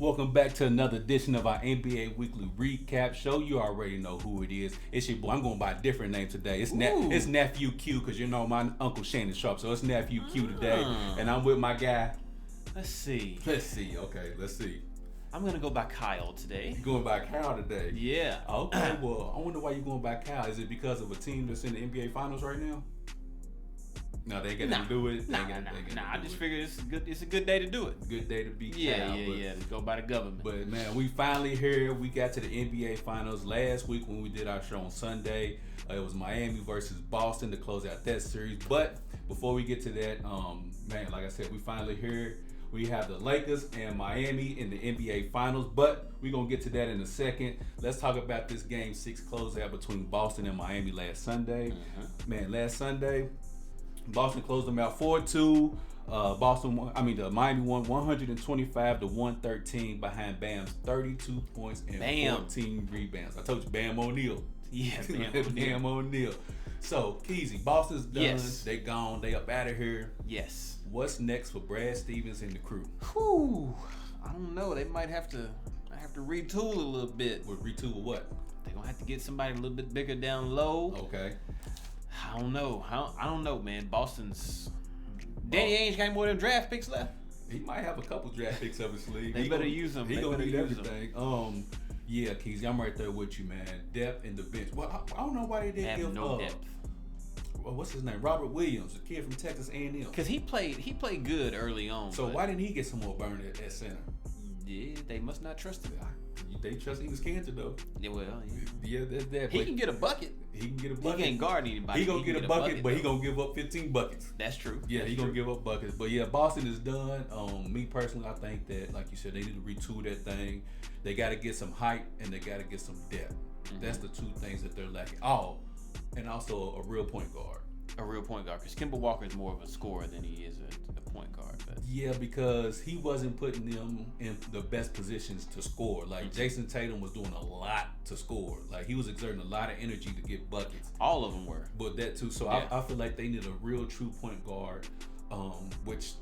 Welcome back to another edition of our NBA Weekly Recap Show. You already know who it is. It's your boy. I'm going by a different name today. It's Nephew Q, because you know my Uncle Shannon Sharp. So it's Nephew Q today. And I'm with my guy. Let's see. Okay, let's see. I'm going to go by Kyle today. You're going by Kyle today? Yeah. Okay, well, I wonder why you're going by Kyle. Is it because of a team that's in the NBA Finals right now? No, they ain't got nothing to do with it. I just figured it's a good day to do it. Good day to be Kyle. Yeah. To go by the government. But man, we finally here. We got to the NBA Finals last week when we did our show on Sunday. It was Miami versus Boston to close out that series. But before we get to that, man, like I said, we finally here. We have the Lakers and Miami in the NBA Finals, but we're going to get to that in a second. Let's talk about this Game 6 closeout between Boston and Miami last Sunday. Man, last Sunday, Boston closed them out 4-2. Miami won 125-113 behind Bam's 32 points and 14 rebounds. I told you, Bam O'Neal. Yeah, Bam O'Neal. So, Keezy, Boston's done. Yes. They gone. They up out of here. Yes. What's next for Brad Stevens and the crew? Whew. I don't know. They might have to retool a little bit. Retool what? They're going to have to get somebody a little bit bigger down low. Okay. I don't know. I don't know, man. Boston's... Danny Ainge got more than draft picks left. He might have a couple draft picks up his sleeve. They better use them. He gonna need everything. Yeah, Keezy, I'm right there with you, man. Depth in the bench. Well, I don't know why they didn't give no depth. What's his name? Robert Williams, the kid from Texas A&M. Because he played good early on. So why didn't he get some more burn at center? Yeah, they must not trust him. They trust Enos Cantor though. Yeah, well, yeah, that's that. He can get a bucket. He can get a bucket. He can't guard anybody. He gonna get a bucket, but he gonna give up 15 buckets. That's true. Yeah, he gonna give up buckets. But yeah, Boston is done. Me personally, I think that, like you said, they need to retool that thing. They got to get some height and they got to get some depth. That's the two things that they're lacking. And also a real point guard. A real point guard, because Kemba Walker is more of a scorer than he is a point guard. But. Yeah, because he wasn't putting them in the best positions to score. Like Jason Tatum was doing a lot to score. Like he was exerting a lot of energy to get buckets. All of them were. But that too. So yeah. I feel like they need a real true point guard, which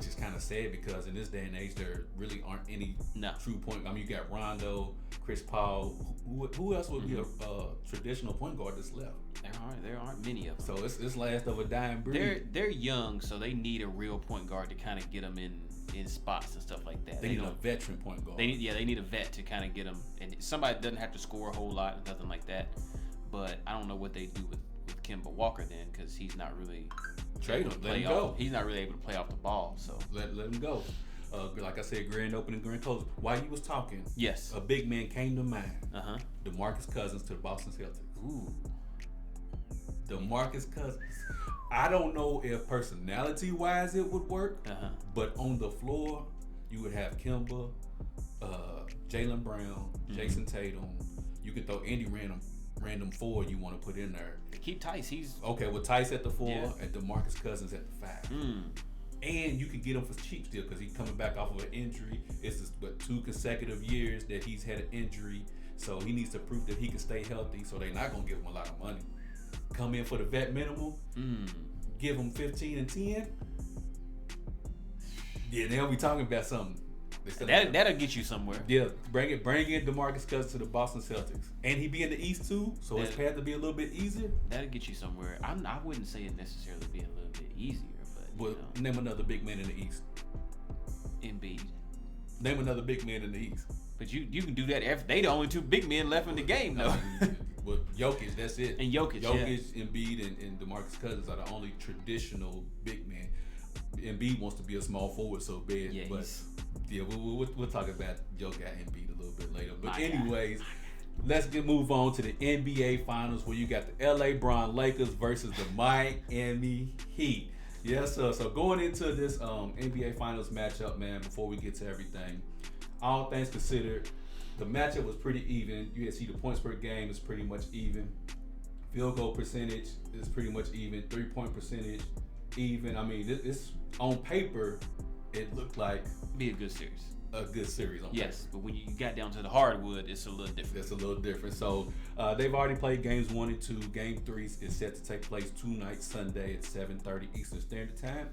is kind of sad because in this day and age there really aren't any true point. I mean, you got Rondo, Chris Paul. Who else would be a traditional point guard that's left? There aren't many of them. So it's last of a dying breed. They're young, so they need a real point guard to kind of get them in spots and stuff like that. They need a veteran point guard. They need a vet to kind of get them, and somebody that doesn't have to score a whole lot and nothing like that. But I don't know what they do with Kemba Walker then, because he's not really trade him. Let him go. He's not really able to play off the ball. So let him go. Like I said, grand opening, grand close. While you was talking, yes, a big man came to mind. DeMarcus Cousins to the Boston Celtics. Ooh. DeMarcus Cousins. I don't know if personality-wise it would work, but on the floor, you would have Kemba, Jaylen Brown, Jason Tatum. You could throw any random four you want to put in there. Keep Tice. He's okay with Tice at the 4 and DeMarcus Cousins at the 5. And you can get him for cheap still because he's coming back off of an injury. It's just 2 consecutive years that he's had an injury, so he needs to prove that he can stay healthy. So they're not gonna give him a lot of money. Come in for the vet minimum, give him 15 and 10. Yeah, they'll be talking about something. That'll get you somewhere. Yeah, bring in DeMarcus Cousins to the Boston Celtics, and he be in the East too, so his path to be a little bit easier. That'll get you somewhere. I wouldn't say it necessarily be a little bit easier, but name another big man in the East. Embiid. Name another big man in the East. But you can do that. They the only 2 big men left in the game, though. Well, Jokic, that's it. And Jokic, Embiid, and DeMarcus Cousins are the only traditional big men. Embiid wants to be a small forward so bad, but we'll talk about Jokic and Embiid a little bit later. But anyways, let's move on to the NBA Finals where you got the LA Bron Lakers versus the Miami Heat. Yes, sir. So going into this NBA Finals matchup, man, before we get to everything, all things considered, the matchup was pretty even. You can see the points per game is pretty much even. Field goal percentage is pretty much even. 3-point percentage, even. I mean, it's on paper, it looked like be a good series. A good series on yes, paper. But when you got down to the hardwood, it's a little different. It's a little different. So they've already played games 1 and 2. Game 3 is set to take place tonight, Sunday at 7:30 Eastern Standard Time.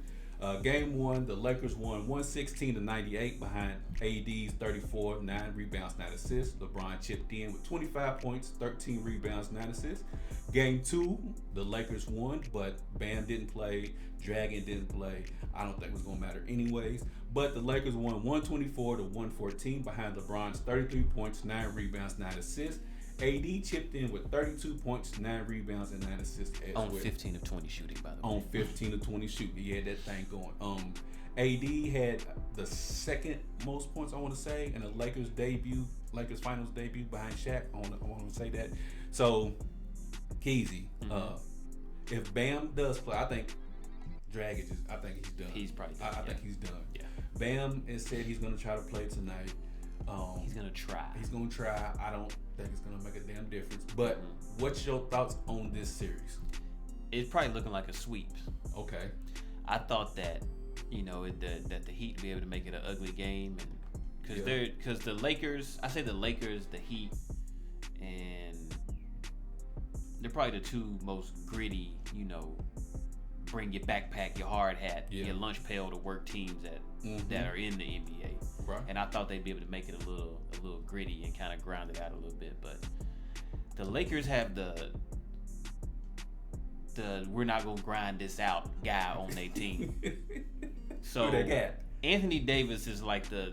Game 1, the Lakers won 116-98 behind AD's 34, 9 rebounds, 9 assists. LeBron chipped in with 25 points, 13 rebounds, 9 assists. Game 2, the Lakers won, but Bam didn't play, Dragon didn't play. I don't think it was going to matter anyways. But the Lakers won 124-114 behind LeBron's 33 points, 9 rebounds, 9 assists. AD chipped in with 32 points, 9 rebounds, and 9 assists as on well. 15 of 20 shooting, by the way. On 15 of 20 shooting. He had that thing going. AD had the second most points, I want to say, in the Lakers finals debut behind Shaq. I want to say that. So, Keezy, if Bam does play, I think Dragic I think he's done. He's probably done. I think he's done. Yeah. Bam has said he's going to try to play tonight. He's going to try. He's going to try. I don't think it's going to make a damn difference. But what's your thoughts on this series? It's probably looking like a sweep. Okay. I thought that, that the Heat would be able to make it an ugly game. Because the Lakers, I say the Lakers, the Heat, and they're probably the two most gritty, bring your backpack, your hard hat, your lunch pail to work teams that are in the NBA. Right. And I thought they'd be able to make it a little gritty and kind of ground it out a little bit. But the Lakers have the we're not gonna grind this out guy on their team. So who they got? Anthony Davis is like the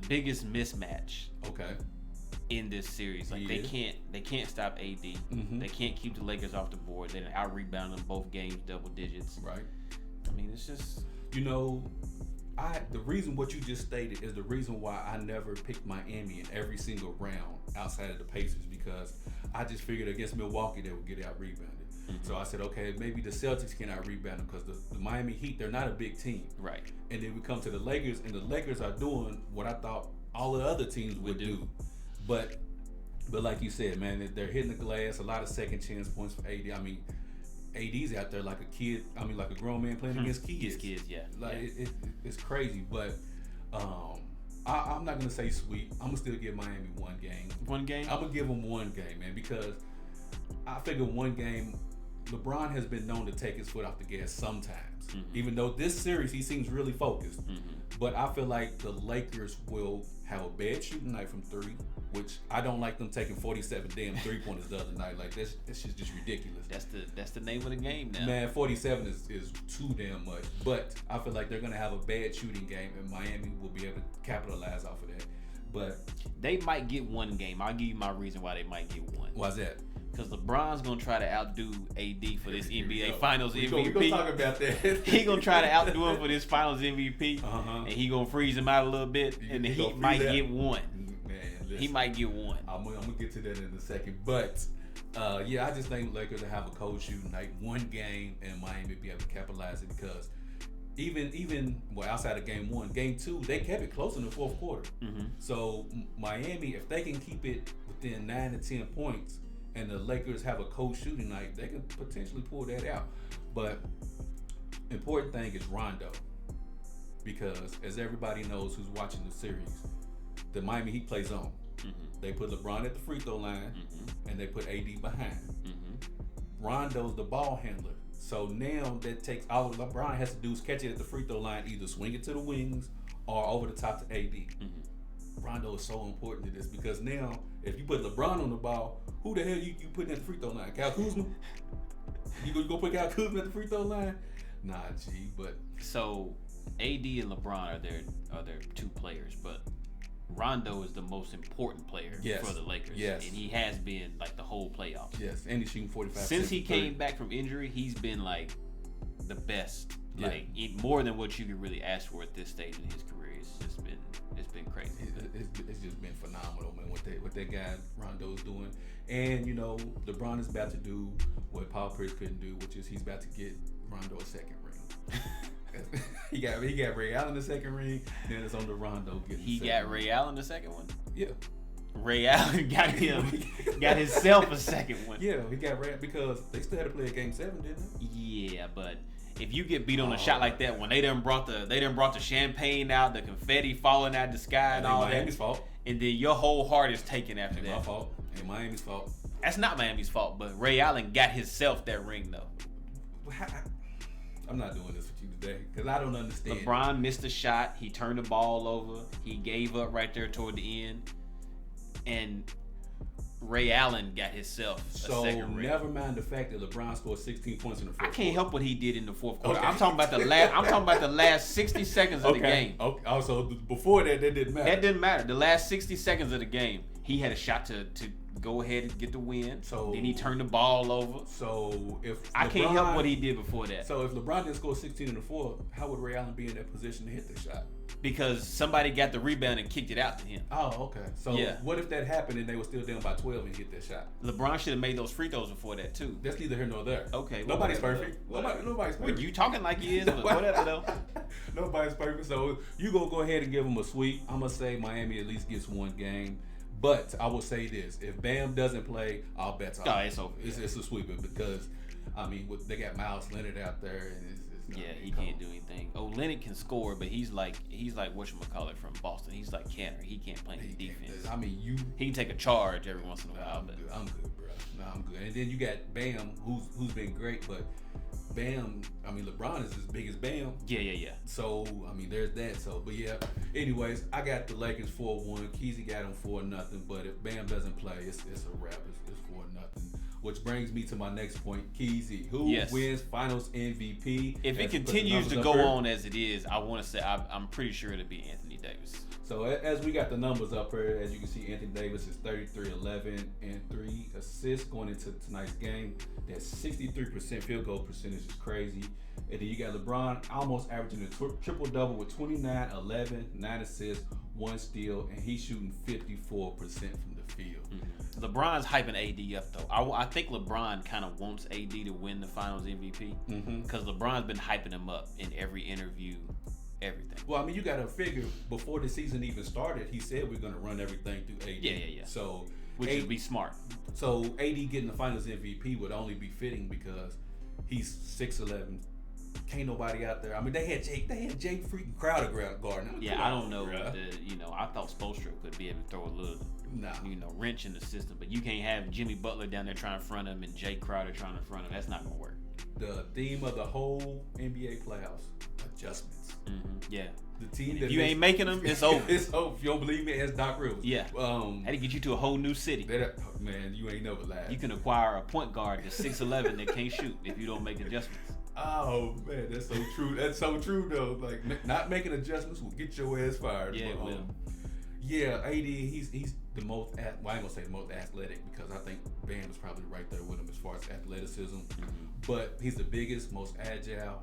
biggest mismatch. Okay. In this series, like they can't stop AD. They can't keep the Lakers off the board. They out rebound them both games, double digits. Right. I mean, it's just the reason what you just stated is the reason why I never picked Miami in every single round outside of the Pacers, because I just figured against Milwaukee they would get out rebounded. So I said, okay, maybe the Celtics can out rebound them because the Miami Heat, they're not a big team. Right. And then we come to the Lakers, and the Lakers are doing what I thought all the other teams would do. But like you said, man, they're hitting the glass. A lot of second chance points for AD. I mean, AD's out there like a kid. I mean, like a grown man playing against kids. Kids, yeah. Like it's crazy. But I'm not gonna say sweep. I'm gonna still give Miami one game. One game. I'm gonna give them one game, man, because I figure one game. LeBron has been known to take his foot off the gas sometimes. Even though this series he seems really focused. But I feel like the Lakers will have a bad shooting night from three, which I don't like them taking 47 damn 3-pointers the other night. Like that's just ridiculous. That's the name of the game now. Man, 47 is too damn much. But I feel like they're gonna have a bad shooting game, and Miami will be able to capitalize off of that. But they might get one game. I'll give you my reason why they might get one. Why's that? Because LeBron's gonna try to outdo AD for this NBA Finals MVP. We're gonna talk about that. He gonna try to outdo him for this Finals MVP, and he gonna freeze him out a little bit, and the Heat might get one. Man, listen, he might get one. I'm gonna get to that in a second, but I just think Lakers will have a cold shooting night, one game, and Miami be able to capitalize it because even outside of game 1, game 2, they kept it close in the fourth quarter. So Miami, if they can keep it within 9 to 10 points. And the Lakers have a cold shooting night, they can potentially pull that out. But important thing is Rondo, because as everybody knows who's watching the series, the Miami Heat plays on. They put LeBron at the free throw line, and they put AD behind. Rondo's the ball handler, so now that takes all LeBron has to do is catch it at the free throw line, either swing it to the wings or over the top to AD. Rondo is so important to this because now if you put LeBron on the ball, who the hell you putting at the free throw line? Kyle Kuzma? You gonna put Kyle Kuzma at the free throw line? Nah, G. But so AD and LeBron are their two players, but Rondo is the most important player for the Lakers. Yes. And he has been like the whole playoffs. Yes, and he's shooting 45%. Since he came back from injury, he's been like the best. Yeah. Like more than what you could really ask for at this stage in his career. It's been crazy. It's just been phenomenal, man. What that guy Rondo's doing, and LeBron is about to do what Paul Pierce couldn't do, which is he's about to get Rondo a second ring. he got Ray Allen the second ring. Then it's on the Rondo getting. He got Ray Allen the second one. Yeah. Ray Allen got himself a second one. Yeah, he got Ray because they still had to play a game 7, didn't they? Yeah, but. If you get beat on a shot like that, when they done brought the champagne out, the confetti falling out the sky and all Miami's that, fault. And then your whole heart is taken after that. My fault. Ain't Miami's fault. That's not Miami's fault, but Ray Allen got himself that ring though. I'm not doing this with you today because I don't understand. LeBron missed a shot. He turned the ball over. He gave up right there toward the end, and Ray Allen got himself a second ring. Never mind the fact that LeBron scored 16 points in the fourth quarter. I can't help what he did in the fourth quarter. Okay. I'm talking about the last 60 seconds of the game. Okay. Also, before that didn't matter. That didn't matter. The last 60 seconds of the game, he had a shot to go ahead and get the win. So then he turned the ball over. So if I can't help what he did before that. So if LeBron didn't score 16 in the fourth, how would Ray Allen be in that position to hit the shot? Because somebody got the rebound and kicked it out to him. Oh, okay. So what if that happened and they were still down by 12 and hit that shot? LeBron should have made those free throws before that too. That's neither here nor there. Okay. Nobody's perfect. Nobody's perfect. Well, you talking like he is, but whatever though. Nobody's perfect. So you gonna go ahead and give them a sweep. I'm gonna say Miami at least gets one game. But I will say this: if Bam doesn't play, I'll bet it's over. It's a sweeping because, I mean, they got Miles Leonard out there, and he can't do anything. Oh, Leonard can score, but he's like whatchamacallit from Boston. He's like Canner. He can't play any defense. I mean, he can take a charge every once in a while. I'm good, bro. No, I'm good. And then you got Bam, who's been great, but Bam, I mean, LeBron is as big as Bam. Yeah. So, I mean, there's that. So, but yeah. Anyways, I got the Lakers 4-1. Keezy got them 4-0. But if Bam doesn't play, it's a wrap. It's 4-0. Which brings me to my next point. Keezy, who wins Finals MVP? If it continues to go on as it is, I want to say I'm pretty sure it'll be Anthony Davis. So as we got the numbers up here, as you can see, Anthony Davis is 33, 11, and 3 assists going into tonight's game. That 63% field goal percentage is crazy. And then you got LeBron almost averaging a triple-double with 29, 11, 9 assists, 1 steal, and he's shooting 54% from the field. Mm-hmm. LeBron's hyping AD up, though. I think LeBron kind of wants AD to win the Finals MVP because LeBron's been hyping him up in every interview. Everything. Well, I mean, you got to figure before the season even started, he said we're going to run everything through AD. Yeah. So, which would be smart. So AD getting the Finals MVP would only be fitting because he's 6'11". Can't nobody out there. I mean, they had Jay freaking Crowder guarding. Yeah, I don't know. I thought Spoelstra could be able to throw a little, wrench in the system, but you can't have Jimmy Butler down there trying to front him and Jay Crowder trying to front him. That's not gonna work. The theme of the whole NBA playoffs: adjustments. Mm-hmm. Yeah. The team if you ain't making them, it's over. It's over. If you don't believe me, ask Doc Rivers. Yeah. Had to get you to a whole new city. Man, you ain't never lied. You can acquire a point guard that's 6'11" that can't shoot if you don't make adjustments. Oh man, that's so true. That's so true though. Like not making adjustments will get your ass fired. Yeah, but, yeah, AD, he's the most. Well, I ain't gonna say the most athletic because I think Bam is probably right there with him as far as athleticism. Mm-hmm. But he's the biggest, most agile.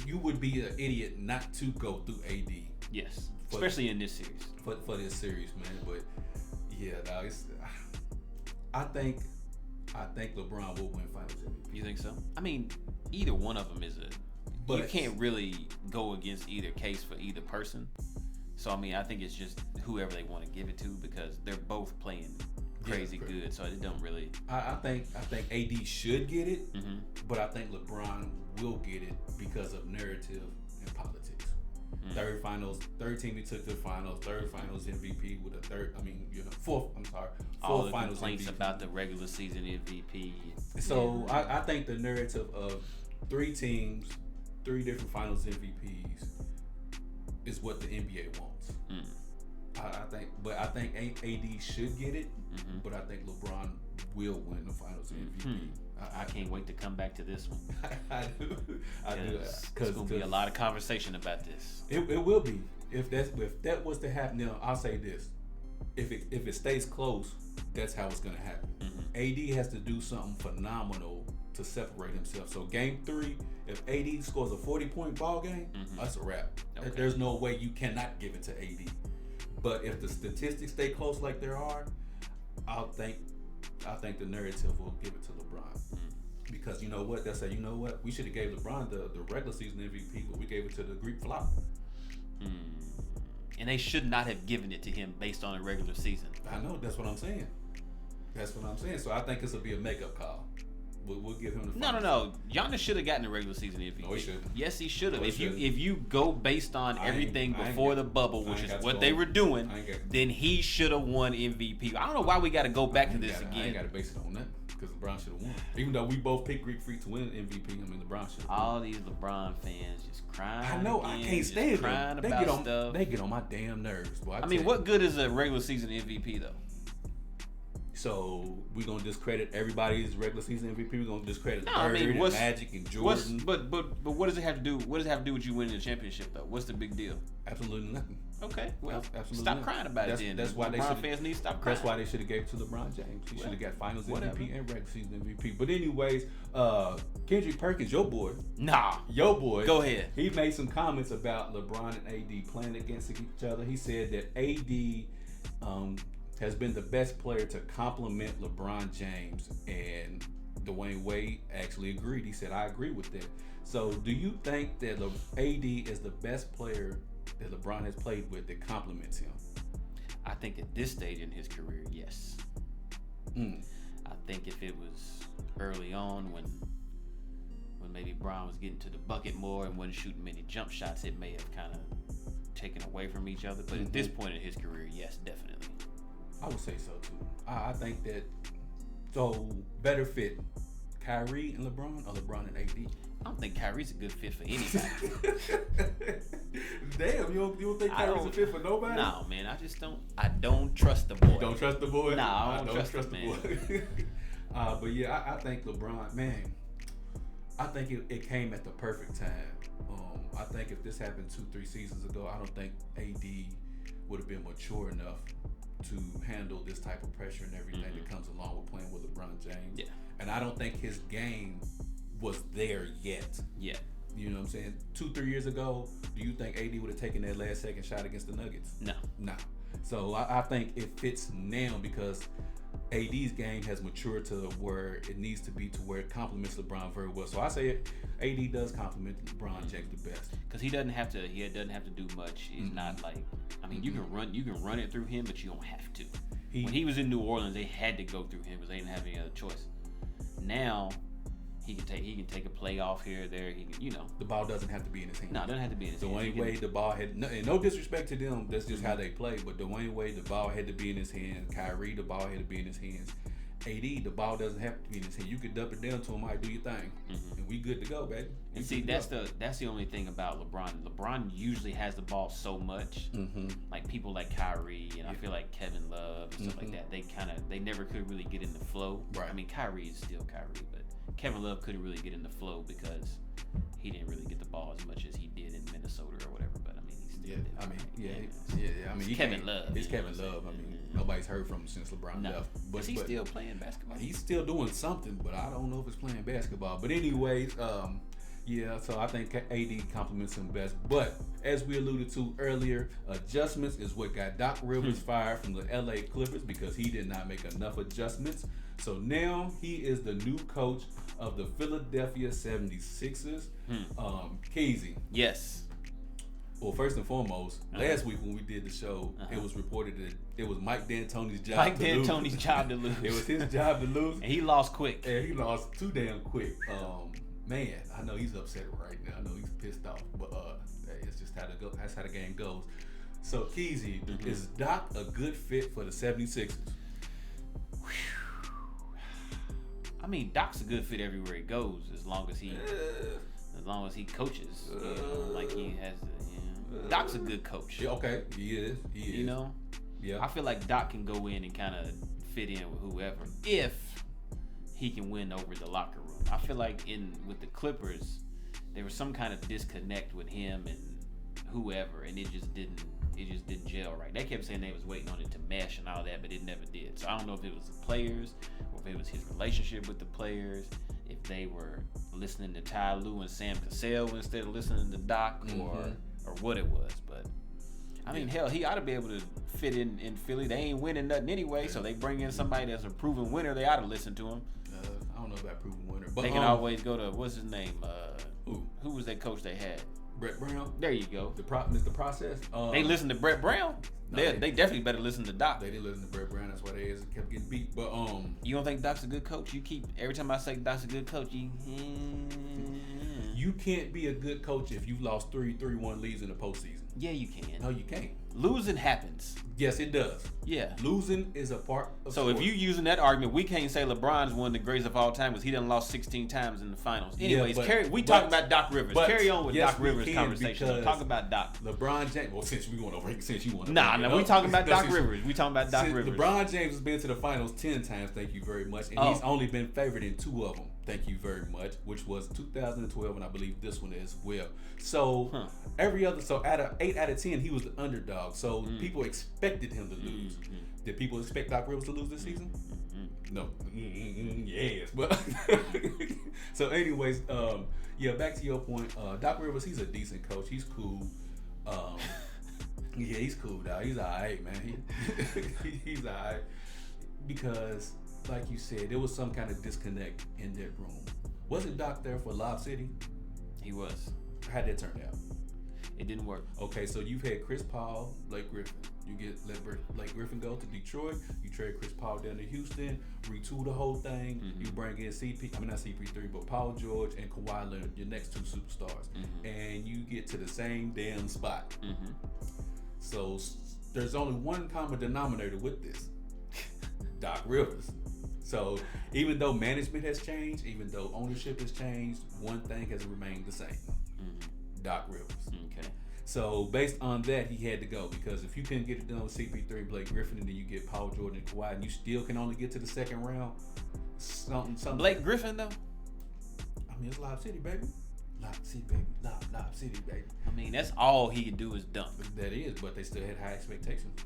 You would be an idiot not to go through AD. Yes, especially in this series. For this series, man. But yeah, dog, I think LeBron will win Finals MVP. You think so? I mean, either one of them is you can't really go against either case for either person. So I mean, I think it's just whoever they want to give it to because they're both playing crazy good. So it don't really. I think AD should get it, but I think LeBron will get it because of narrative and politics. Third team he took to the finals, third finals MVP with fourth All the finals complaints MVP. About the regular season MVP. So I think the narrative of 3 teams, 3 different finals MVPs is what the NBA wants. I think AD should get it, but I think LeBron will win the finals MVP. I can't wait to come back to this one. I do. Because there's gonna be a lot of conversation about this. It will be. If that was to happen, now I'll say this: if it stays close, that's how it's gonna happen. AD has to do something phenomenal to separate himself. So game 3, if AD scores a 40-point ball game, that's a wrap. Okay. There's no way you cannot give it to AD. But if the statistics stay close like there are, I think the narrative will give it to LeBron. Because you know what? They'll say, you know what? We should have gave LeBron the regular season MVP, but we gave it to the Greek flop. And they should not have given it to him based on a regular season. I know. That's what I'm saying. So I think this will be a makeup call. We'll give him the finals. No. Giannis should have gotten the regular season MVP. No, he shouldn't. Yes, he should have. If you go based on everything before the bubble, which is what they were doing, then he should have won MVP. I don't know why we got to go back to this again. I ain't got to base it on that. because LeBron should have won. Even though we both picked Greek Freak to win MVP, I mean LeBron should. All these LeBron fans just crying. I know, I can't stand them. They get on my damn nerves, boy. I mean, what good is a regular season MVP though? So we're gonna discredit everybody's regular season MVP. We're gonna discredit Bird and Magic and Jordan. But what does it have to do? What does it have to do with you winning the championship though? What's the big deal? Absolutely nothing. Okay, well, absolutely stop crying about it then. That's why LeBron fans need to stop crying. That's why they should have gave it to LeBron James. He should have got Finals MVP and regular season MVP. But anyways, Kendrick Perkins, your boy. Your boy. Go ahead. He made some comments about LeBron and AD playing against each other. He said that AD has been the best player to complement LeBron James, and Dwayne Wade actually agreed. He said, I agree with that. So do you think that AD is the best player that LeBron has played with that complements him? I think at this stage in his career, yes. I think if it was early on when maybe Bron was getting to the bucket more and wasn't shooting many jump shots, it may have kind of taken away from each other. But at this point in his career, yes, definitely. I would say so too. I think that better fit Kyrie and LeBron or LeBron and AD? I don't think Kyrie's a good fit for anybody. Damn, you don't think Kyrie's a fit for nobody? No, man, I don't trust the boy. You don't trust the boy? No, I don't trust the boy. But yeah, I think LeBron, man, I think it came at the perfect time. I think if this happened 2-3 seasons ago, I don't think AD would have been mature enough to handle this type of pressure and everything that comes along with playing with LeBron James. Yeah. And I don't think his game was there yet. Yeah. You know what I'm saying? 2-3 years ago, do you think AD would have taken that last second shot against the Nuggets? No. So I think it fits now because AD's game has matured to where it needs to be, to where it complements LeBron very well. So I say AD does complement LeBron James the best because he doesn't have to do much. He's not like, I mean, you can run it through him, but you don't have to. When he was in New Orleans, they had to go through him because they didn't have any other choice. Now he can take a play off here or there. He can, the ball doesn't have to be in his hand. No, it doesn't have to be in his hand. Dwayne Wade, the ball had no disrespect to them. That's just how they play. But Dwayne Wade, the ball had to be in his hand. Kyrie, the ball had to be in his hands. AD, the ball doesn't have to be in his hand. You could dump it down to him. All right, do your thing, and we good to go, baby. And see, that's the only thing about LeBron. LeBron usually has the ball so much. Like people like Kyrie, and I feel like Kevin Love and stuff like that. They never could really get in the flow. Right. I mean, Kyrie is still Kyrie, but Kevin Love couldn't really get in the flow because he didn't really get the ball as much as he did in Minnesota or whatever. But I mean, he still did. I mean, Kevin Love. It's Kevin Love. I mean, nobody's heard from him since LeBron left. But he's still playing basketball. He's still doing something, but I don't know if it's playing basketball. But anyways, so I think AD compliments him best. But as we alluded to earlier, adjustments is what got Doc Rivers fired from the LA Clippers because he did not make enough adjustments. So now he is the new coach of the Philadelphia 76ers. Keezy. Yes. Well, first and foremost, last week when we did the show, it was reported that it was Mike D'Antoni's job to lose. It was his job to lose. And he lost quick. And he lost too damn quick. Man, I know he's upset right now. I know he's pissed off. But it's just how that's how the game goes. So, Keezy, is Doc a good fit for the 76ers? I mean, Doc's a good fit everywhere he goes, as long as he coaches. Like he has. Doc's a good coach. Yeah, okay, he is. Yeah. I feel like Doc can go in and kind of fit in with whoever if he can win over the locker room. I feel like with the Clippers, there was some kind of disconnect with him and whoever, and it just didn't gel right. They kept saying they was waiting on it to mesh and all that, but it never did. So I don't know if it was the players or if it was his relationship with the players, if they were listening to Ty Lue and Sam Cassell instead of listening to Doc, or what it was. But I mean, hell, he ought to be able to fit in Philly. They ain't winning nothing anyway, so they bring in somebody that's a proven winner. They ought to listen to him. I don't know about proven winner, but they can always go to what's his name? Who was that coach they had? Brett Brown. There you go. Mr. Process. They listen to Brett Brown. They definitely better listen to Doc. They did listen to Brett Brown. That's why they kept getting beat. But you don't think Doc's a good coach? Every time I say Doc's a good coach, you can't be a good coach if you've lost 3-1 leads in the postseason. Yeah, you can. No, you can't. losing happens. Yes, it does. Yeah. Losing is a part of So sports. if you using that argument, we can't say LeBron's one of the greatest of all time because he done lost 16 times in the finals. Anyways, we talking about Doc Rivers. Carry on with Doc Rivers conversation. Talk about Doc. LeBron James. Well, since you want to. Nah, we talking about Doc Rivers. We talking about Doc Rivers. LeBron James has been to the finals 10 times. Thank you very much, and he's only been favored in 2 of them. Thank you very much, which was 2012, and I believe this one as well. So out of 8 out of 10, he was the underdog. So people expected him to lose. Did people expect Doc Rivers to lose this season? No. Yes, but so anyways, back to your point. Doc Rivers, he's a decent coach. He's cool. He's cool, dog. He's alright, man. He's alright because, like you said, there was some kind of disconnect in that room. Wasn't Doc there for Lob City? He was. How'd that turn out? It didn't work. Okay, so you've had Chris Paul, Blake Griffin. You let Blake Griffin go to Detroit. You trade Chris Paul down to Houston. Retool the whole thing. You bring in not CP3, but Paul George and Kawhi Leonard, your next 2 superstars, and you get to the same damn spot. So there's only one common denominator with this: Doc Rivers. So even though management has changed, even though ownership has changed, one thing has remained the same: Doc Rivers. Okay. So based on that, he had to go because if you couldn't get it done with CP3, Blake Griffin, and then you get Paul George and Kawhi, and you still can only get to the second round, something. Blake Griffin though. I mean, it's Lob City, baby. Lob City, baby. Lob City, baby. I mean, that's all he could do is dunk. That is, but they still had high expectations.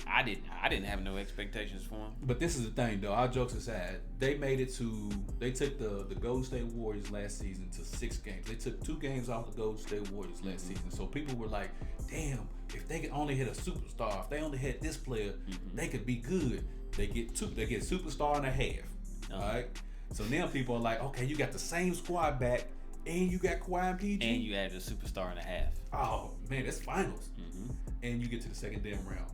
I didn't have no expectations for him. But this is the thing, though. All jokes aside, they took the Golden State Warriors last season to 6 games. They took 2 games off the Golden State Warriors last season. So people were like, damn, if they could only hit a superstar, if they only had this player, they could be good. They get superstar and a half. All right. So now people are like, okay, you got the same squad back, and you got Kawhi and PG, and you added a superstar and a half. Oh man, that's finals. And you get to the second damn round.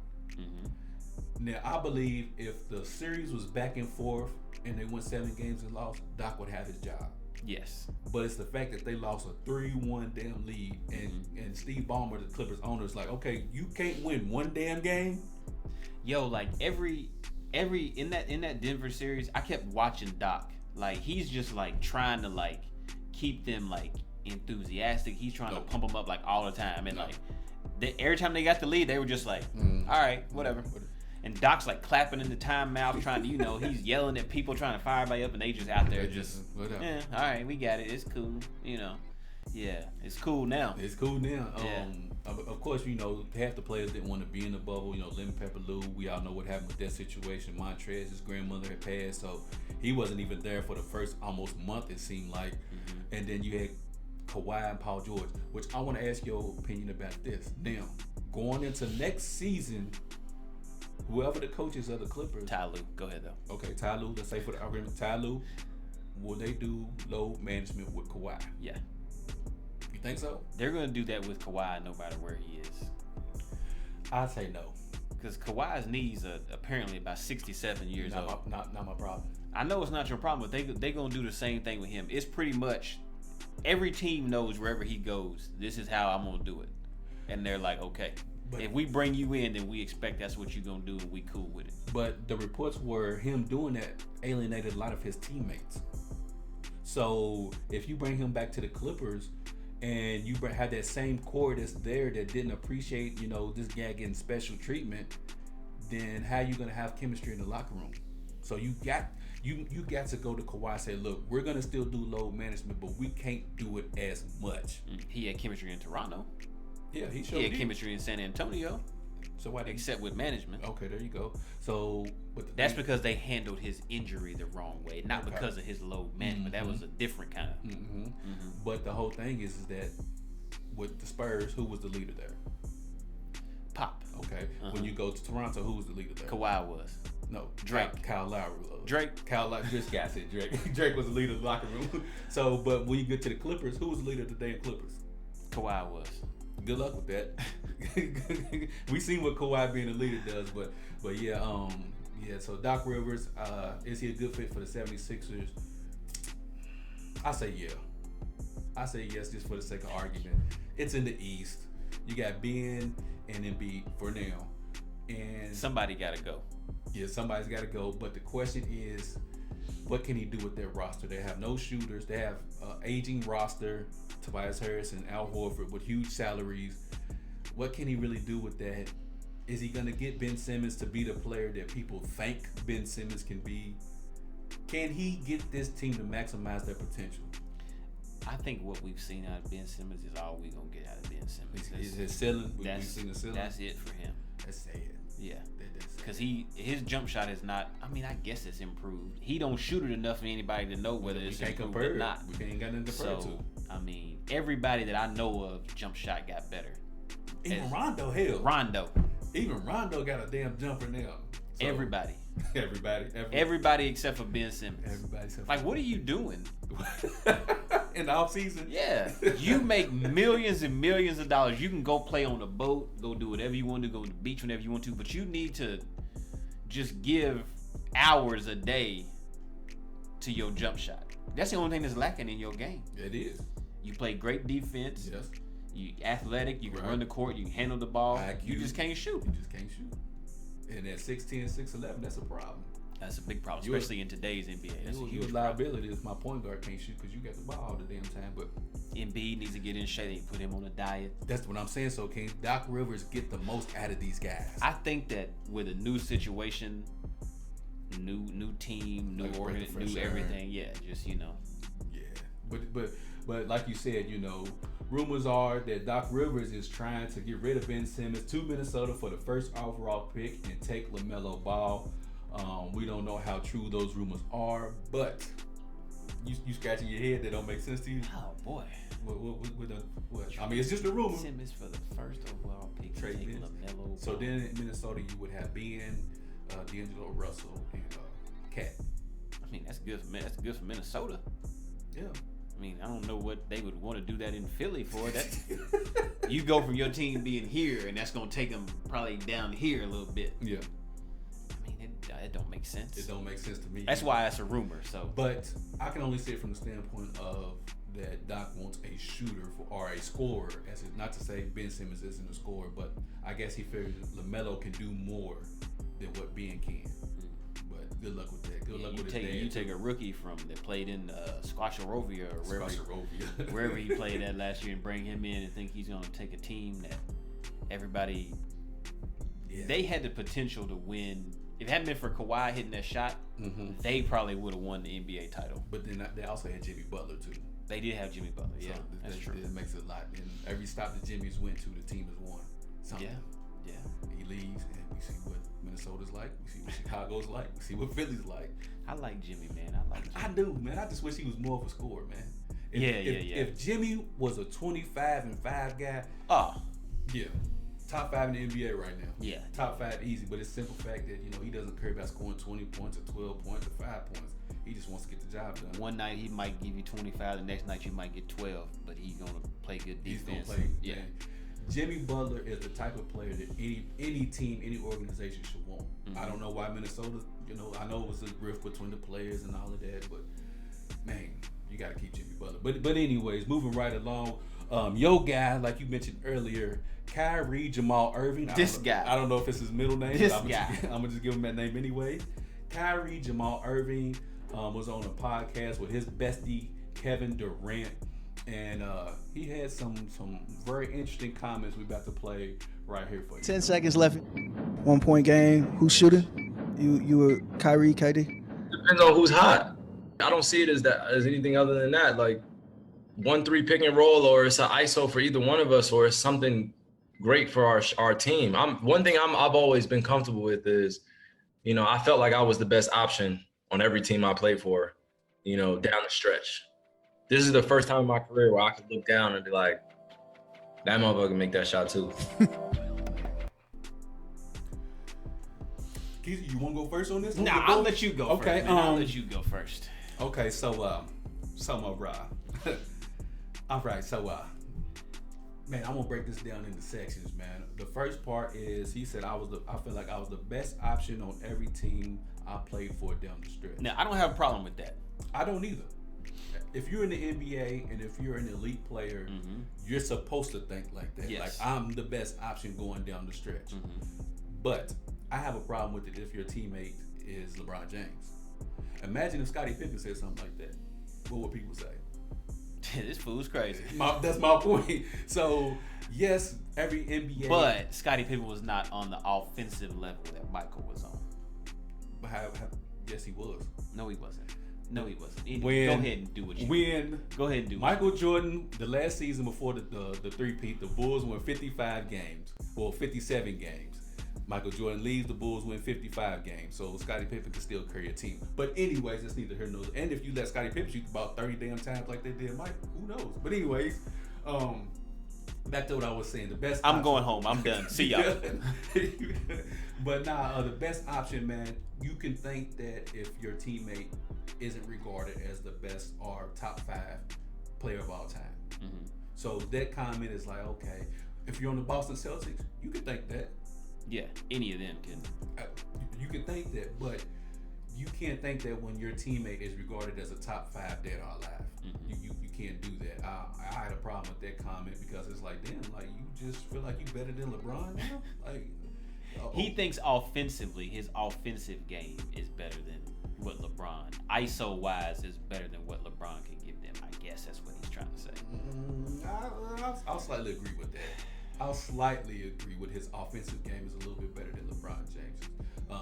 Now, I believe if the series was back and forth and they won 7 games and lost, Doc would have his job. Yes. But it's the fact that they lost a 3-1 damn lead, and Steve Ballmer, the Clippers owner, is like, okay, you can't win 1 damn game. Yo, like every in that Denver series, I kept watching Doc. Like he's just like trying to like keep them like enthusiastic. He's trying to pump them up like all the time, and every time they got the lead, they were just like, all right, whatever. And Doc's like clapping in the timeout, trying to, he's yelling at people, trying to fire everybody up, and they just out there all right, we got it, it's cool, Yeah, it's cool now. It's cool now. Of course, half the players didn't want to be in the bubble. Lemon Pepper Lou, we all know what happened with that situation. Montrez, his grandmother had passed, so he wasn't even there for the first almost month, it seemed like. And then you had Kawhi and Paul George, which I want to ask your opinion about this. Now, going into next season, whoever the coaches of the Clippers. Ty Lue, go ahead though. Okay, Ty Lue, let's say for the argument, Ty Lue, will they do load management with Kawhi? Yeah. You think so? They're going to do that with Kawhi no matter where he is. I'd say no. Because Kawhi's knees are apparently about 67 years old. Not my problem. I know it's not your problem, but they going to do the same thing with him. It's pretty much every team knows wherever he goes, this is how I'm going to do it. And they're like, okay. But if we bring you in, then we expect that's what you're going to do, and we cool with it. But the reports were him doing that alienated a lot of his teammates. So if you bring him back to the Clippers and you have that same core that's there that didn't appreciate, this guy getting special treatment, then how are you going to have chemistry in the locker room? So you got to go to Kawhi and say, look, we're going to still do load management, but we can't do it as much. He had chemistry in Toronto. Yeah, he had chemistry in San Antonio. So why? Except with management. Okay, there you go. So that's because they handled his injury the wrong way, not because of his load management. That was a different kind of. But the whole thing is that with the Spurs, who was the leader there? Pop. Okay. When you go to Toronto, who was the leader there? Kawhi was. No, Drake. Kyle Lowry was. Drake. Kyle Lowry. This guy said Drake. Drake was the leader of the locker room. So, but when you get to the Clippers, who was the leader of the damn Clippers? Kawhi was. Good luck with that. We seen what Kawhi being a leader does, but yeah. So Doc Rivers, is he a good fit for the 76ers? I say yeah. I say yes, just for the sake of argument. It's in the East. You got Ben and Embiid for now. And somebody got to go. Yeah, somebody's got to go. But the question is, what can he do with their roster? They have no shooters. They have aging roster, Tobias Harris and Al Horford with huge salaries. What can he really do with that? Is he going to get Ben Simmons to be the player that people think Ben Simmons can be? Can he get this team to maximize their potential? I think what we've seen out of Ben Simmons is all we're going to get out of Ben Simmons. Is his ceiling? We've seen the ceiling? That's it for him. That's sad. Yeah. Because his jump shot is not, I mean, I guess it's improved. He don't shoot it enough for anybody to know whether it's improved or not. We ain't got nothing to compare to. I mean, everybody that I know of, jump shot got better. Even Rondo, hell. Even Rondo got a damn jumper now. So, everybody except for Ben Simmons. Everybody except for what are you doing? In the offseason? Yeah. You make millions and millions of dollars. You can go play on a boat, go do whatever you want to, go to the beach whenever you want to, but you need to just give hours a day to your jump shot. That's the only thing that's lacking in your game. It is. You play great defense. Yes. You athletic. You can run the court. You can handle the ball. IQ. You just can't shoot. And at 6'10", 6'11", that's a problem. That's a big problem, especially in today's NBA. That's a huge liability if my point guard can't shoot because you got the ball all the damn time. But Embiid needs to get in shape. They put him on a diet. That's what I'm saying. So can Doc Rivers get the most out of these guys? I think that with a new situation, new team, new everything. Yeah, just Yeah, but like you said, rumors are that Doc Rivers is trying to get rid of Ben Simmons to Minnesota for the first overall pick and take LaMelo Ball. We don't know how true those rumors are, but you scratching your head, that don't make sense to you? Oh boy. What? I mean, it's just a rumor. Simmons for the first overall pick. Trade LaMelo. So then in Minnesota, you would have Ben, D'Angelo Russell, and Cat. I mean, that's good for Minnesota. Yeah. I mean, I don't know what they would want to do that in Philly for. That you go from your team being here, and that's gonna take them probably down here a little bit. Yeah. I mean, it don't make sense. It don't make sense to me. That's why it's a rumor. So, but I can only see it from the standpoint of that Doc wants a shooter or a scorer. Not to say Ben Simmons isn't a scorer, but I guess he figures LaMelo can do more than what Ben can. But good luck with that. Good luck with it. You take a rookie that played in Squasharovia or wherever he played at last year and bring him in and think he's going to take a team that everybody. Yeah. They had the potential to win. If it hadn't been for Kawhi hitting that shot, they probably would have won the NBA title. But then they also had Jimmy Butler too. They did have Jimmy Butler. Yeah, so that's true. It makes it a lot. And every stop the Jimmy's went to, the team has won something. Yeah. He leaves, and we see what Minnesota's like. We see what Chicago's like. We see what Philly's like. I like Jimmy, man. I like Jimmy. I do, man. I just wish he was more of a scorer, man. If Jimmy was a 25-5 guy, yeah, top 5 in the NBA right now. Yeah, top 5 easy. But it's simple fact that he doesn't care about scoring 20 points or 12 points or 5 points. He just wants to get the job done. One night he might give you 25. The next night you might get 12. But he's gonna play good defense. He's gonna play. Yeah. Man. Jimmy Butler is the type of player that any team, any organization should want. I don't know why Minnesota. I know it was a rift between the players and all of that, but man, you got to keep Jimmy Butler. But anyways, moving right along. Yo guy, like you mentioned earlier, Kyrie Jamal Irving. I don't know if it's his middle name. I'm gonna just give him that name anyway. Kyrie Jamal Irving was on a podcast with his bestie Kevin Durant, and he had some very interesting comments. We're about to play right here for you. 10 seconds left. 1 point game. Who's shooting? You or Kyrie, KD? Depends on who's hot. I don't see it as anything other than that. Like 1-3 pick and roll, or it's an ISO for either one of us, or it's something great for our team. One thing I've always been comfortable with is, I felt like I was the best option on every team I played for, down the stretch. This is the first time in my career where I could look down and be like, that motherfucker can make that shot too. You want to go first on this? Nah, I'll let you go okay, first. I'll let you go first. Okay, so all right, so man, I'm gonna break this down into sections, man. The first part is he said I feel like I was the best option on every team I played for down the stretch. Now I don't have a problem with that. I don't either. if you're in the NBA and if you're an elite player, you're supposed to think like that. Yes. Like, I'm the best option going down the stretch. But I have a problem with it if your teammate is LeBron James. Imagine if Scottie Pippen said something like that. What would people say? This fool's crazy. That's my point. So, yes, every NBA. But Scottie Pippen was not on the offensive level that Michael was on. Yes, he was. No, he wasn't. Go ahead and do what you Go ahead and do Michael Jordan, the last season before the three-peat, the Bulls won 55 games. Well, 57 games. Michael Jordan leaves, the Bulls win 55 games. So Scottie Pippen can still carry a team. But anyways, it's neither here nor there. And if you let Scottie Pippen shoot about 30 damn times like they did Mike, who knows? But anyways, back to what I was saying. The best I'm going home. I'm done. See y'all. But the best option, man, you can think that if your teammate isn't regarded as the best or top 5 player of all time. So that comment is like, okay, if you're on the Boston Celtics, you can think that. Yeah, any of them can. You can think that, but you can't think that when your teammate is regarded as a top 5 dead or alive. You can't do that. I had a problem with that comment because it's like, damn, like you just feel like you better than LeBron now? Like, he thinks offensively, his offensive game is better than what LeBron, ISO wise, is better than what LeBron can give them. I guess that's what he's trying to say. I'll slightly agree with that. I'll slightly agree with his offensive game is a little bit better than LeBron James.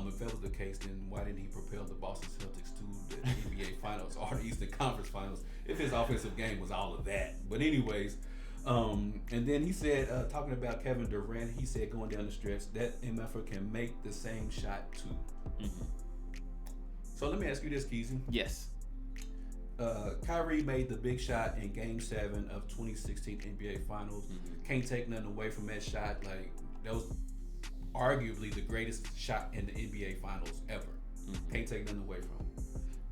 If that was the case, then why didn't he propel the Boston Celtics to the NBA Finals or the Eastern Conference Finals if his offensive game was all of that? But anyways, and then he said, talking about Kevin Durant, he said going down the stretch, that MFer can make the same shot too. So let me ask you this, Keezy. Yes. Kyrie made the big shot in Game 7 of 2016 NBA Finals. Can't take nothing away from that shot. Like, that was arguably the greatest shot in the NBA Finals ever. Can't take nothing away from it.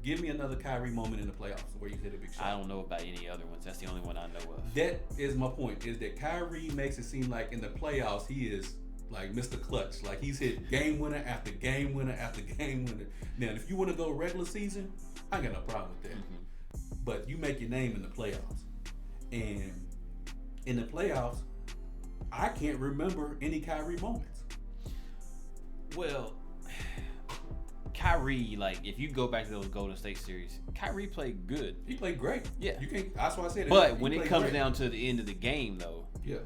Give me another Kyrie moment in the playoffs where you hit a big shot. I don't know about any other ones. That's the only one I know of. That is my point, is that Kyrie makes it seem like in the playoffs he is like Mr. Clutch. Like, he's hit game winner after game winner after game winner. Now, if you want to go regular season, I got no problem with that. But you make your name in the playoffs. And in the playoffs, I can't remember any Kyrie moments. Well, Kyrie, like, if you go back to those Golden State series, Kyrie played good. He played great. Yeah. You can't. That's why I said it. But when it comes down to the end of the game, though, yeah,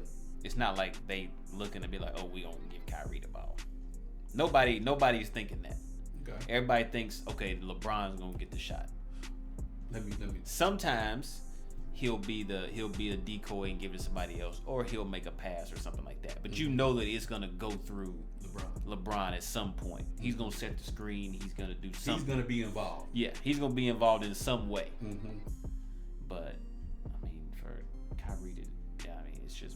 it's not like they looking to be like, oh, we gonna give Kyrie the ball. Nobody's thinking that. Okay. Everybody thinks, okay, LeBron's gonna get the shot. Let me. Sometimes he'll be a decoy and give it to somebody else, or he'll make a pass or something like that. But you know that it's gonna go through LeBron at some point. He's gonna set the screen. He's gonna do something. He's gonna be involved. Yeah, he's gonna be involved in some way. But I mean, for Kyrie to,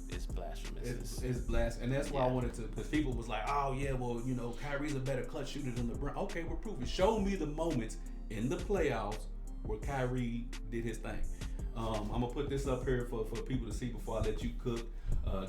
it's blasphemous. It's blasphemous, and that's why I wanted to, because people was like, oh yeah, well, you know, Kyrie's a better clutch shooter than LeBron. Okay, we're proving. Show me the moments in the playoffs where Kyrie did his thing. I'm gonna put this up here for people to see before I let you cook.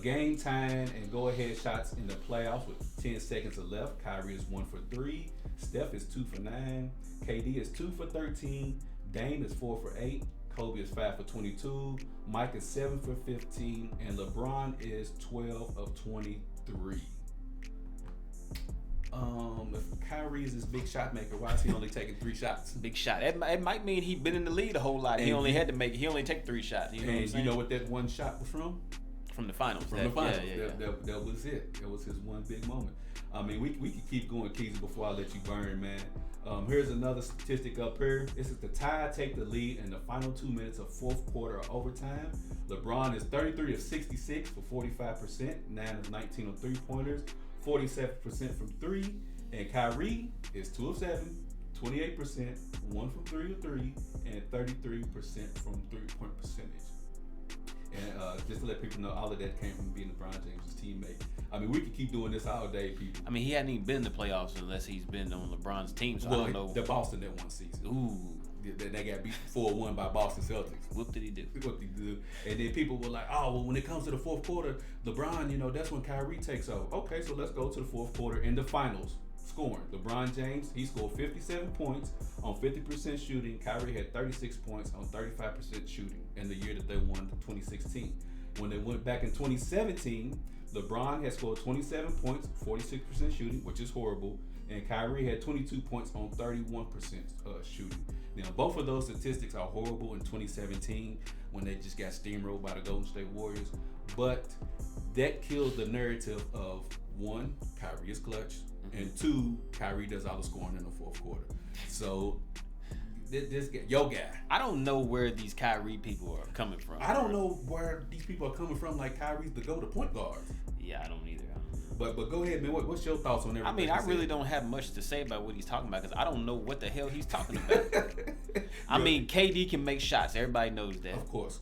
Game time and go ahead shots in the playoffs with 10 seconds left. Kyrie is 1 for 3. Steph is 2 for 9. KD is 2 for 13. Dame is 4 for 8. Kobe is 5 for 22. Mike is 7 for 15. And LeBron is 12 of 23. If Kyrie is this big shot maker, why is he only taking 3 shots? Big shot. It might mean he's been in the lead a whole lot. He only take 3 shots. You know what I'm saying? You know what that one shot was from? From the finals. The finals. Yeah. That was it. That was his one big moment. I mean, we could keep going, Keezy, before I let you burn, man. Here's another statistic up here. This is the tie take the lead in the final 2 minutes of fourth quarter or overtime. LeBron is 33 of 66 for 45%, 9 of 19 on 3-pointers, 47% from 3. And Kyrie is 2 of 7, 28%, 1 from 3 of 3, and 33% from 3-point percentage. And just to let people know, all of that came from being LeBron James' teammate. I mean, we could keep doing this all day, people. I mean, he hadn't even been in the playoffs unless he's been on LeBron's team, so I don't know. The Boston that one season. Ooh. They got beat 4-1 by Boston Celtics. What did he do? And then people were like, oh, well, when it comes to the fourth quarter, LeBron, you know, that's when Kyrie takes over. Okay, so let's go to the fourth quarter in the finals scoring. LeBron James, he scored 57 points on 50% shooting. Kyrie had 36 points on 35% shooting in the year that they won 2016. When they went back in 2017, LeBron had scored 27 points, 46% shooting, which is horrible, and Kyrie had 22 points on 31% shooting. Now, both of those statistics are horrible in 2017 when they just got steamrolled by the Golden State Warriors, but that killed the narrative of, one, Kyrie is clutch, and two, Kyrie does all the scoring in the fourth quarter. So, this guy, your guy. I don't know where these Kyrie people are coming from. I don't know where these people are coming from. Like Kyrie's the go-to point guard. Yeah, I don't either. But go ahead, man. What's your thoughts on everything? I mean, I really don't have much to say about what he's talking about because I don't know what the hell he's talking about. I mean, KD can make shots. Everybody knows that. Of course.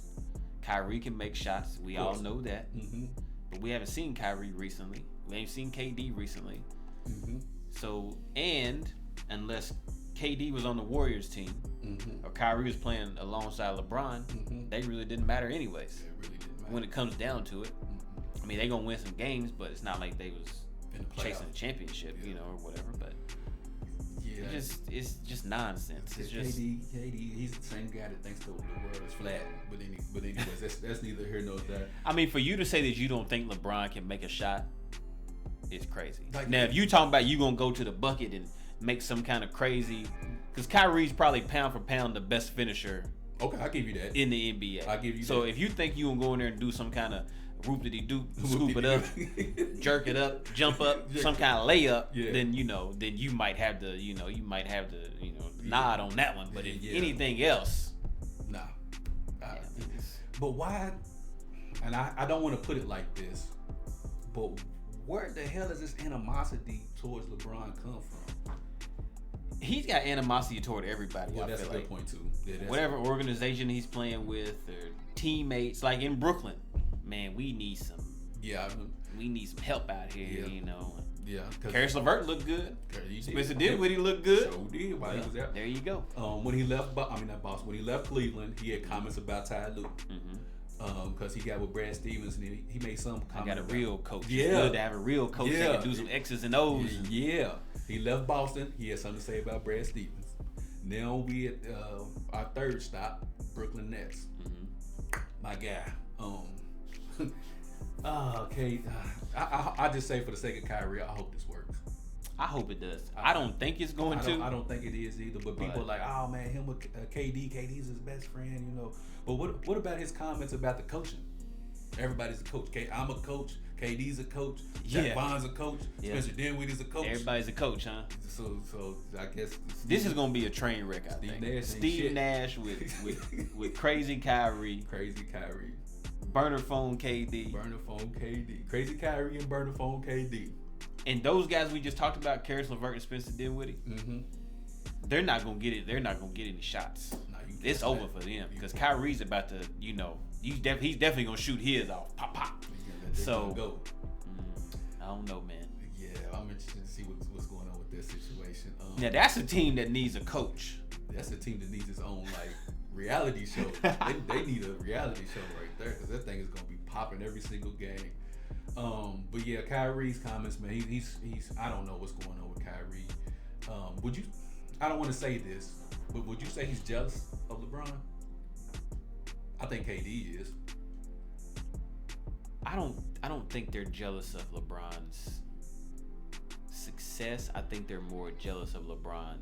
Kyrie can make shots. We all know that. Mm-hmm. But we haven't seen Kyrie recently. We ain't seen KD recently. Mm-hmm. So, and unless KD was on the Warriors team or Kyrie was playing alongside LeBron, they really didn't matter anyways. It really didn't matter. When it comes down to it. I mean, they gonna win some games, but it's not like they was chasing a championship, you know, or whatever. But it's just nonsense. It's just KD. He's the same guy that thinks the world is flat. But anyways, that's neither here nor there. I mean, for you to say that you don't think LeBron can make a shot, is crazy. Like, now, if you talking about you gonna go to the bucket and make some kind of crazy, because Kyrie's probably pound for pound the best finisher. Okay, I'll give you that. In the NBA. I'll give you so that. if you think you gonna go in there and do some kind of whoop-de-doo, scoop it up, jerk it up, jump up, some kind of layup, then you might have the, nod on that one. But anything else, nah. But why? And I don't want to put it like this, but where the hell does this animosity towards LeBron come from? He's got animosity toward everybody. Well, that's a good point too. Yeah, whatever organization he's playing with or teammates, like in Brooklyn. Man, we need some. Yeah, we need some help out here. You know. Yeah. Karis LeVert looked good. Spencer Dinwiddie looked good. So did while he was out. There you go. When he left, not Boston. When he left Cleveland, he had comments about Ty Lue. Because he got with Brad Stevens and he made some comment. I got a real coach. Yeah. It's good to have a real coach that can do some X's and O's. Yeah. He left Boston. He had something to say about Brad Stevens. Now we at our third stop, Brooklyn Nets. My guy. Okay. I just say for the sake of Kyrie, I hope this works. I hope it does. I don't think it's going to. I don't think it is either. But people are like, oh man, him with KD. KD's his best friend, you know. But what about his comments about the coaching? Everybody's a coach. I'm a coach. KD's a coach. Jack Vaughn's a coach. Spencer Dinwiddie's a coach. Everybody's a coach, huh? So I guess this is gonna be a train wreck. I think Steve Nash with crazy Kyrie. Crazy Kyrie. Burner phone KD. Burner phone KD. Crazy Kyrie and burner phone KD. And those guys we just talked about, Karis LeVert and Spencer Dinwiddie, they're not gonna get it. They're not gonna get any shots. No, it's over for them because Kyrie's about to, he's definitely gonna shoot his off, pop. So go. I don't know, man. Yeah, I'm interested to see what's going on with this situation. Now that's a team that needs a coach. That's a team that needs its own reality show. they need a reality show right there because that thing is gonna be popping every single game. But yeah, Kyrie's comments, man. He's I don't know what's going on with Kyrie. Would you? I don't want to say this, but would you say he's jealous of LeBron? I think KD is. I don't think they're jealous of LeBron's success. I think they're more jealous of LeBron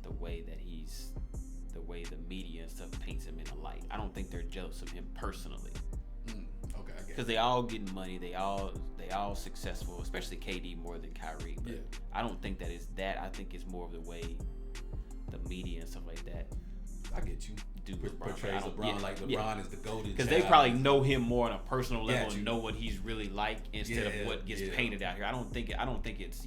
the way the media and stuff paints him in a light. I don't think they're jealous of him personally. Okay, I get it. Because they all getting money, they all successful, especially KD more than Kyrie. But I don't think that is that. I think it's more of the way the media and stuff like that. I get you. Portrays LeBron like LeBron is the golden. Because they probably know him more on a personal level and know what he's really like instead of what gets painted out here. I don't think it's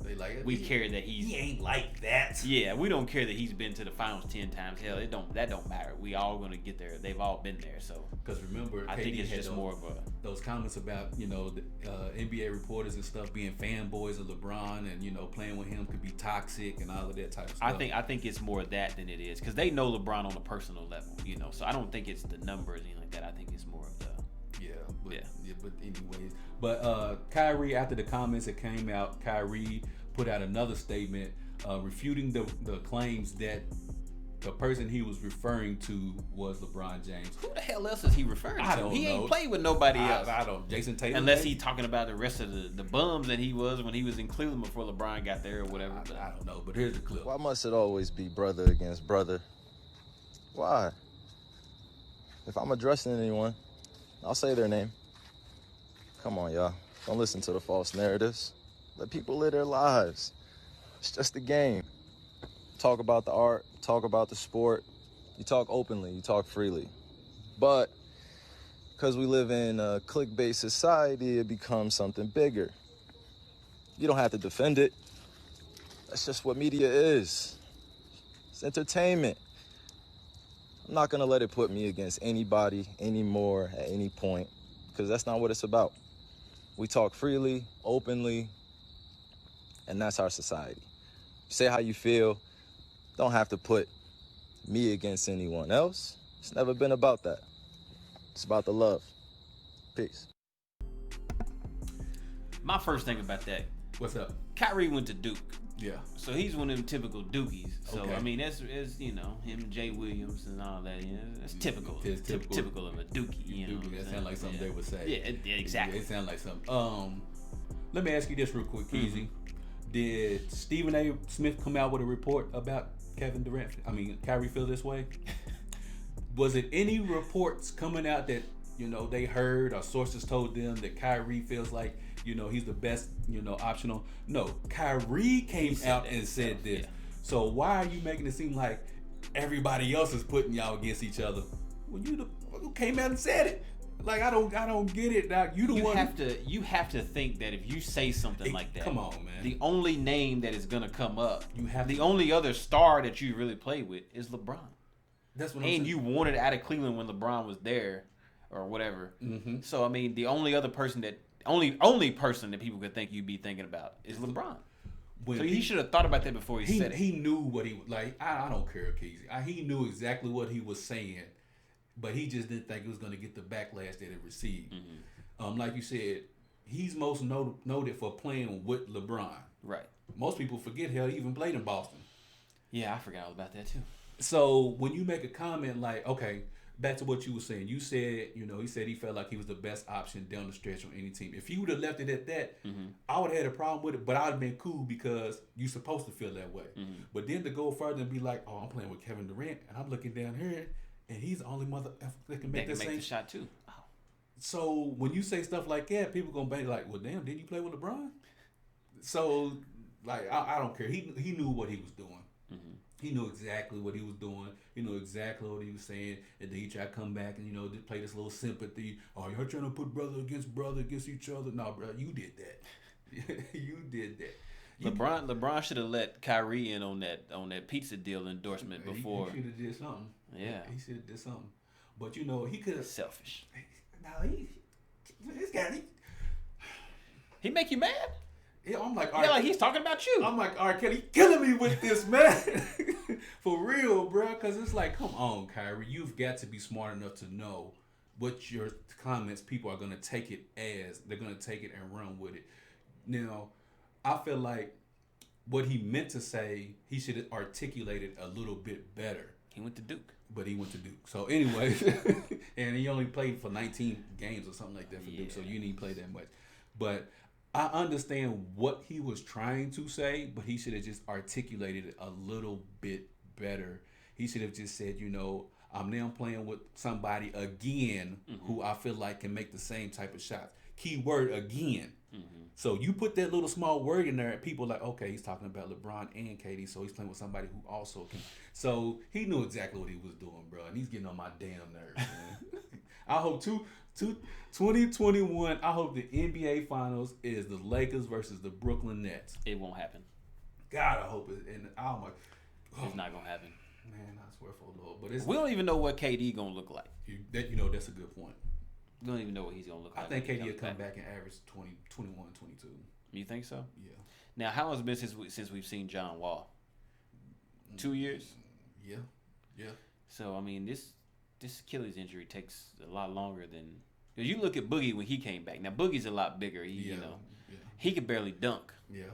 they like it. We care that he ain't like that. Yeah, we don't care that he's been to the finals 10 times. Hell, that don't matter. We all gonna get there. They've all been there. So because remember, I think it's just more of those comments about the NBA reporters and stuff being fanboys of LeBron and playing with him could be toxic and all of that type of stuff. I think it's more of that than it is because they know LeBron on a personal level, So I don't think it's the numbers or anything like that. I think it's more of the But anyways, Kyrie, after the comments that came out, Kyrie put out another statement refuting the claims that the person he was referring to was LeBron James. Who the hell else is he referring to? I don't know. He ain't played with nobody else. I don't. Jason Tatum. Unless he's talking about the rest of the bums that he was when he was in Cleveland before LeBron got there or whatever. I don't know, but here's the clip. Why must it always be brother against brother? Why? If I'm addressing anyone, I'll say their name. Come on, y'all. Don't listen to the false narratives. Let people live their lives. It's just a game. Talk about the art, talk about the sport. You talk openly, you talk freely. But because we live in a click-based society, it becomes something bigger. You don't have to defend it. That's just what media is. It's entertainment. I'm not going to let it put me against anybody anymore at any point, because that's not what it's about. We talk freely, openly, and that's our society. Say how you feel. Don't have to put me against anyone else. It's never been about that. It's about the love. Peace. My first thing about that. What's up? Kyrie went to Duke. Yeah. So he's one of them typical Dukies. So Okay. I mean, that's him and Jay Williams and all that. That's typical. It's typical of a Dookie. You know, Dookie, that sounds like something they would say. Yeah, exactly. It sounds like something. Let me ask you this real quick, Keezy. Did Stephen A. Smith come out with a report about Kyrie feel this way? Was it any reports coming out that they heard or sources told them that Kyrie feels like he's the best optional? No, Kyrie came out and said this. Yeah. So why are you making it seem like everybody else is putting y'all against each other when you came out and said it? Like I don't get it. Now you have to think that if you say something like that, come on, man. The only name that is gonna come up, the only only other star that you really play with is LeBron. That's what I'm saying. And you wanted out of Cleveland when LeBron was there, or whatever. Mm-hmm. So I mean, the only other person only person that people could think you'd be thinking about is LeBron. So he should have thought about that before he said it. He knew what he was like. I don't care, Keezy. He knew exactly what he was saying. But he just didn't think it was going to get the backlash that it received. Mm-hmm. Like you said, he's most noted for playing with LeBron. Right. Most people forget he even played in Boston. Yeah, I forgot all about that too. So when you make a comment like, okay, back to what you were saying. You said, he said he felt like he was the best option down the stretch on any team. If you would have left it at that, I would have had a problem with it, but I would have been cool because you're supposed to feel that way. Mm-hmm. But then to go further and be like, oh, I'm playing with Kevin Durant, and I'm looking down here, and he's the only mother that can make the shot too. Oh. So when you say stuff like that, people gonna be like, "Well, damn, did you play with LeBron?" So, like, I don't care. He knew what he was doing. Mm-hmm. He knew exactly what he was doing. He knew exactly what he was saying. And then he tried to come back and play this little sympathy. Oh, you're trying to put brother against each other. No, bro, you did that. You did that. LeBron should have let Kyrie in on that pizza deal endorsement before. He should have did something. Yeah, he should have did something. But he could have. Selfish. No, this guy. He make you mad? Yeah, I'm like, like he's talking about you. I'm like, R. Kelly killing me with this, man. For real, bro. Because it's like, come on, Kyrie, you've got to be smart enough to know what your comments people are gonna take it as. They're gonna take it and run with it. Now, I feel like what he meant to say, he should have articulated a little bit better. He went to Duke. But he went to Duke. So anyway, and he only played for 19 games or something like that for Duke, so you didn't play that much. But I understand what he was trying to say, but he should have just articulated it a little bit better. He should have just said, I'm now playing with somebody again who I feel like can make the same type of shots. Key word, again. Mm-hmm. So you put that little small word in there, and people are like, okay, he's talking about LeBron and KD, so he's playing with somebody who also can. So he knew exactly what he was doing, bro, and he's getting on my damn nerves, man. I hope 2021, I hope the NBA Finals is the Lakers versus the Brooklyn Nets. It won't happen. God, I hope it. And it's not gonna happen. Man, I swear for the Lord. But we don't even know what KD gonna look like. That's a good point. We don't even know what he's going to look like. I think KD will come back and average 20, 21, 22. You think so? Yeah. Now, how has it been since we've seen John Wall? 2 years? Yeah. Yeah. So, I mean, this Achilles injury takes a lot longer than... Because you look at Boogie when he came back. Now, Boogie's a lot bigger. He could barely dunk. Yeah.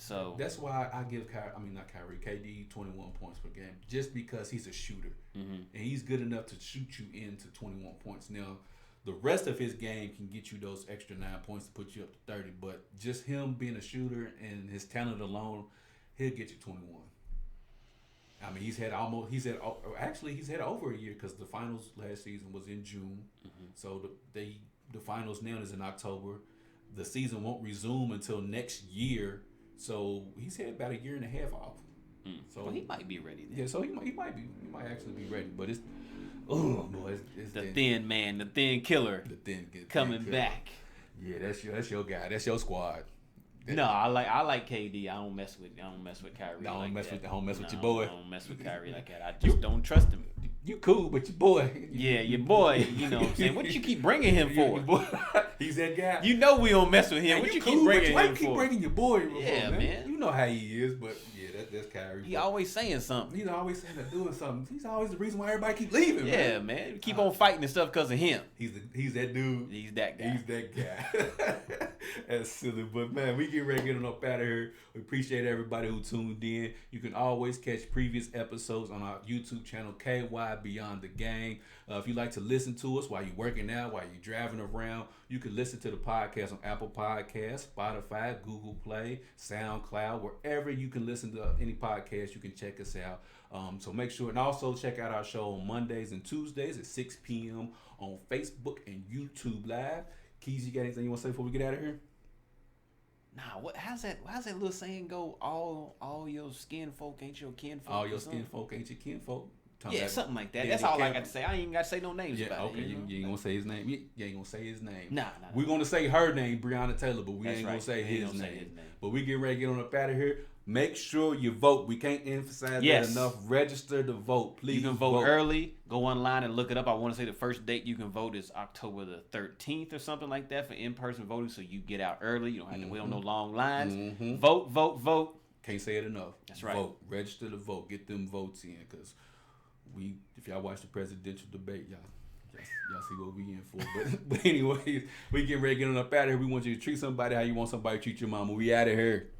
So that's why I give KD 21 points per game, just because he's a shooter and he's good enough to shoot you into 21 points. Now, the rest of his game can get you those extra 9 points to put you up to 30, but just him being a shooter and his talent alone, he'll get you 21. I mean, he's had over a year because the finals last season was in June, so the finals now is in October. The season won't resume until next year, so he's had about a year and a half off. So he might be ready then. Yeah, so he might actually be ready, but it's it's the thin man, the thin killer, coming back. Yeah, that's your guy. That's your squad. No, I like KD. I don't mess with Kyrie. I don't mess with your boy. I don't mess with Kyrie like that. I just don't trust him. You cool, but your boy. Yeah, your boy. You know what I'm saying? What you keep bringing him for? He's that guy. You know we don't mess with him. What you keep bringing him for? Keep bringing your boy. Yeah, man. You know how he is, but yeah, that's Kyrie. He always saying something. He's always saying or doing something. He's always the reason why everybody keep leaving. Yeah, man. Keep on fighting and stuff because of him. He's that dude. He's that guy. He's that guy. That's silly, but man, we get ready to get on up out of here. We appreciate everybody who tuned in. You can always catch previous episodes on our YouTube channel, KY Beyond the Game. If you like to listen to us while you're working out, while you're driving around, you can listen to the podcast on Apple Podcasts, Spotify, Google Play, SoundCloud, wherever you can listen to any podcast. You can check us out. So make sure, and also check out our show on Mondays and Tuesdays at 6 p.m. on Facebook and YouTube Live. Keys, you got anything you want to say before we get out of here? Nah, how's that little saying go? All your skin folk ain't your kinfolk. All your skin folk ain't your kinfolk. Yeah, something like that. That's all I got to say. I ain't got to say no names about okay. it. You ain't gonna say his name. You ain't gonna say his name. Nah. We're gonna say her name, Breonna Taylor, but we That's ain't right. gonna say his Say name. his name. But we get ready to get on up out of here. Make sure you vote. We can't emphasize that enough. Register to vote. Please. You can vote early. Go online and look it up. I want to say the first date you can vote is October the 13th or something like that for in-person voting. So you get out early. You don't have to wait on no long lines. Vote. Can't say it enough. That's right. Vote. Register to vote. Get them votes in, because if y'all watch the presidential debate, y'all see what we in for. But anyways, we getting ready to get on up out of here. We want you to treat somebody how you want somebody to treat your mama. We out of here.